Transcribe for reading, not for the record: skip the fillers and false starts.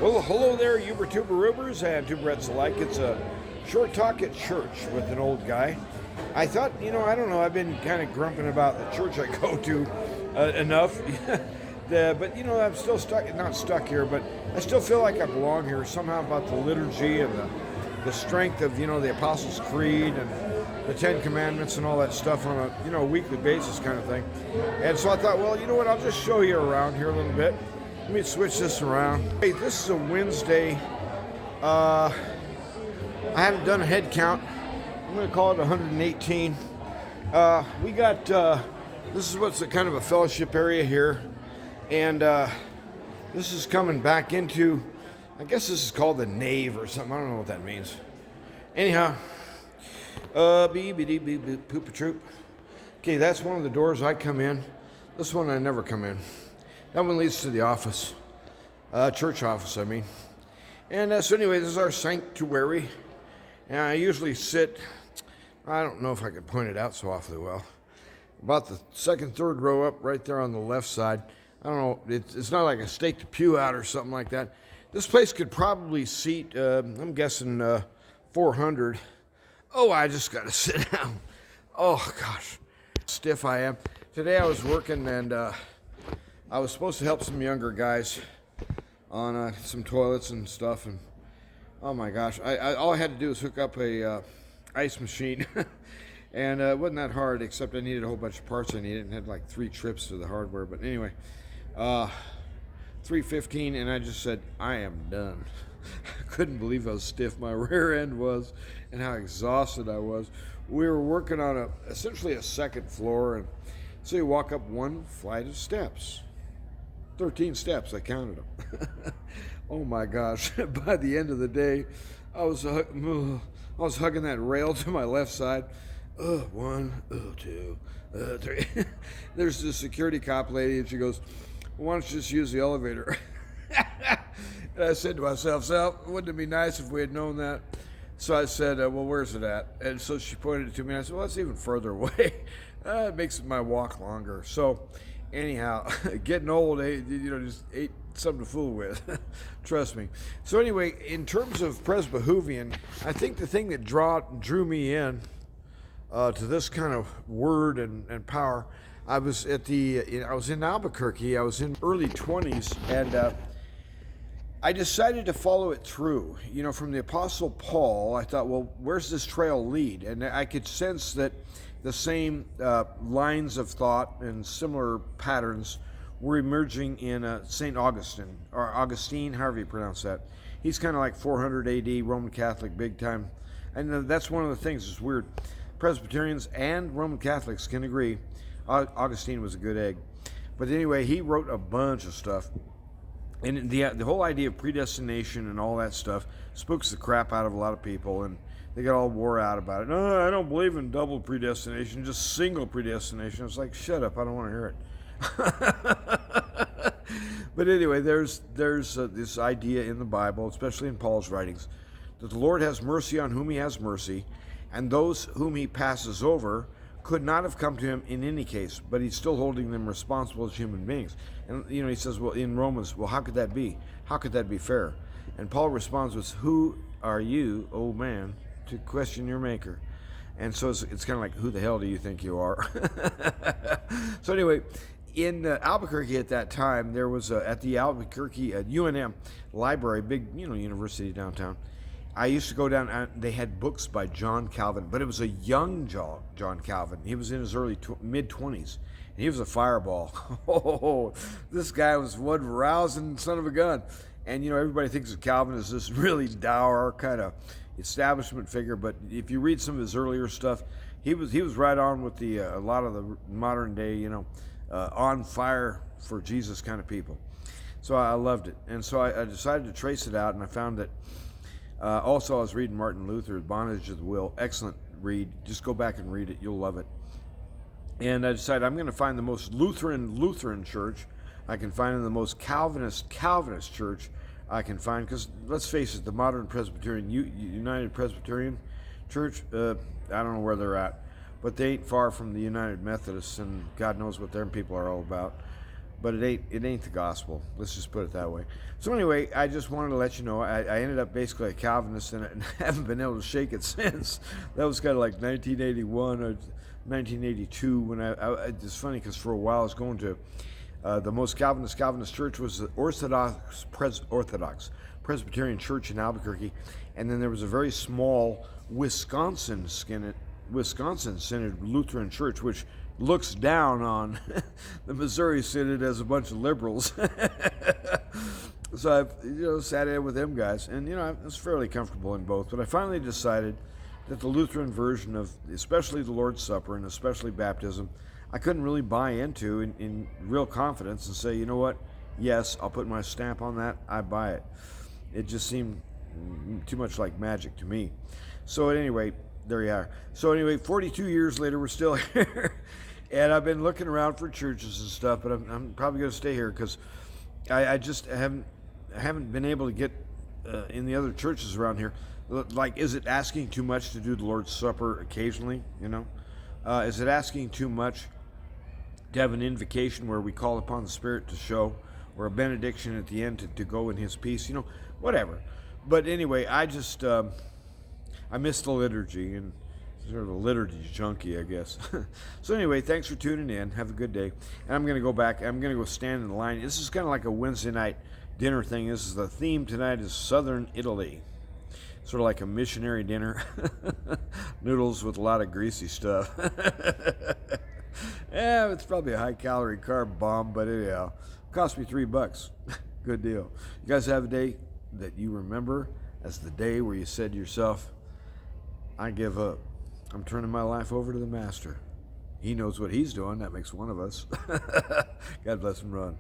Well, hello there, Uber-Tuber-Rubers and Tuberettes alike. It's a short talk at church with an old guy. I thought, I don't know, I've been kind of grumping about the church I go to enough. But, I'm still stuck, not stuck here, but I still feel like I belong here somehow about the liturgy and the strength of, the Apostles' Creed and the Ten Commandments and all that stuff on a, weekly basis kind of thing. And so I thought, well, you know what, I'll just show you around here a little bit. Let me switch this around. Hey, this is a Wednesday. I haven't done a head count. I'm going to call it 118. We got, this is what's a kind of a fellowship area here. And this is coming back into, I guess this is called the nave or something. I don't know what that means. Anyhow, poop a troop. Okay, that's one of the doors I come in. This one I never come in. That one leads to the office, church office, I mean. And so anyway, this is our sanctuary. And I usually sit, I don't know if I could point it out so awfully well, about the second, third row up right there on the left side. I don't know, it's not like I staked a pew out or something like that. This place could probably seat, I'm guessing 400. Oh, I just got to sit down. Oh, gosh, stiff I am. Today I was working and I was supposed to help some younger guys on some toilets and stuff, and oh my gosh, all I had to do was hook up a ice machine, and it wasn't that hard, except I needed a whole bunch of parts I needed, and had like 3 trips to the hardware. But anyway, 3:15, and I just said, I am done. I couldn't believe how stiff my rear end was and how exhausted I was. We were working on essentially a second floor, and so you walk up one flight of steps. 13 steps, I counted them. Oh my gosh, by the end of the day, I was hugging that rail to my left side. 1, 2, 3. There's the security cop lady, and she goes, why don't you just use the elevator? And I said to myself, wouldn't it be nice if we had known that? So I said, well, where's it at? And so she pointed it to me, and I said, well, that's even further away. It makes my walk longer. So anyhow, getting old, just ain't something to fool with. Trust me. So anyway, in terms of Presbyterian, I think the thing that drew me in to this kind of word and power, I was in Albuquerque. I was in early 20s, and I decided to follow it through. From the Apostle Paul, I thought, well, where's this trail lead? And I could sense that the same lines of thought and similar patterns were emerging in St. Augustine, or Augustine, however you pronounce that. He's kind of like 400 AD, Roman Catholic, big time. And that's one of the things that's weird. Presbyterians and Roman Catholics can agree Augustine was a good egg. But anyway, he wrote a bunch of stuff. And the whole idea of predestination and all that stuff spooks the crap out of a lot of people, and they got all wore out about it. No, I don't believe in double predestination, just single predestination. It's like, shut up, I don't want to hear it. But anyway, there's this idea in the Bible, especially in Paul's writings, that the Lord has mercy on whom he has mercy, and those whom he passes over could not have come to him in any case, but he's still holding them responsible as human beings. And he says, well, in Romans, well, how could that be? How could that be fair? And Paul responds with, who are you, old man, to question your maker? And so it's kind of like, who the hell do you think you are? So anyway, in Albuquerque at that time, there was at the Albuquerque UNM library, big university downtown. I used to go down, and they had books by John Calvin, but it was a young John Calvin. He was in his mid-20s, and he was a fireball. Oh, this guy was one rousing son of a gun. And, everybody thinks of Calvin as this really dour kind of establishment figure, but if you read some of his earlier stuff, he was right on with a lot of the modern day, on fire for Jesus kind of people. So I loved it. And so I decided to trace it out, and I found that also I was reading Martin Luther's Bondage of the Will. Excellent read. Just go back and read it. You'll love it. And I decided I'm going to find the most Lutheran church I can find, in the most Calvinist church I can find. Because let's face it, the modern Presbyterian, United Presbyterian Church, I don't know where they're at, but they ain't far from the United Methodists, and God knows what their people are all about. but it ain't the gospel. Let's just put it that way. So anyway, I just wanted to let you know I ended up basically a Calvinist and haven't been able to shake it since. That was kind of like 1981 or 1982 when it's funny because for a while I was going to the most Calvinist church was the Orthodox Presbyterian Church in Albuquerque, and then there was a very small Wisconsin Synod Lutheran Church, which looks down on the Missouri Synod as a bunch of liberals. So I've sat in with them guys, and I was fairly comfortable in both. But I finally decided that the Lutheran version of especially the Lord's Supper and especially baptism, I couldn't really buy into in real confidence and say, you know what, yes, I'll put my stamp on that, I buy it. It just seemed too much like magic to me. So at any rate, there you are. So anyway, 42 years later, we're still here. And I've been looking around for churches and stuff, but I'm probably going to stay here because I just haven't been able to get in the other churches around here. Like, is it asking too much to do the Lord's Supper occasionally, Is it asking too much to have an invocation where we call upon the Spirit to show, or a benediction at the end to go in His peace, whatever. But anyway, I just, I miss the liturgy, and sort of a liturgy junkie, I guess. So anyway, thanks for tuning in. Have a good day. And I'm going to go back. I'm going to go stand in the line. This is kind of like a Wednesday night dinner thing. This is the theme tonight is Southern Italy. Sort of like a missionary dinner. Noodles with a lot of greasy stuff. Yeah, it's probably a high-calorie carb bomb, but anyhow, cost me $3. Good deal. You guys have a day that you remember as the day where you said to yourself, I give up. I'm turning my life over to the Master. He knows what He's doing. That makes one of us. God bless and run.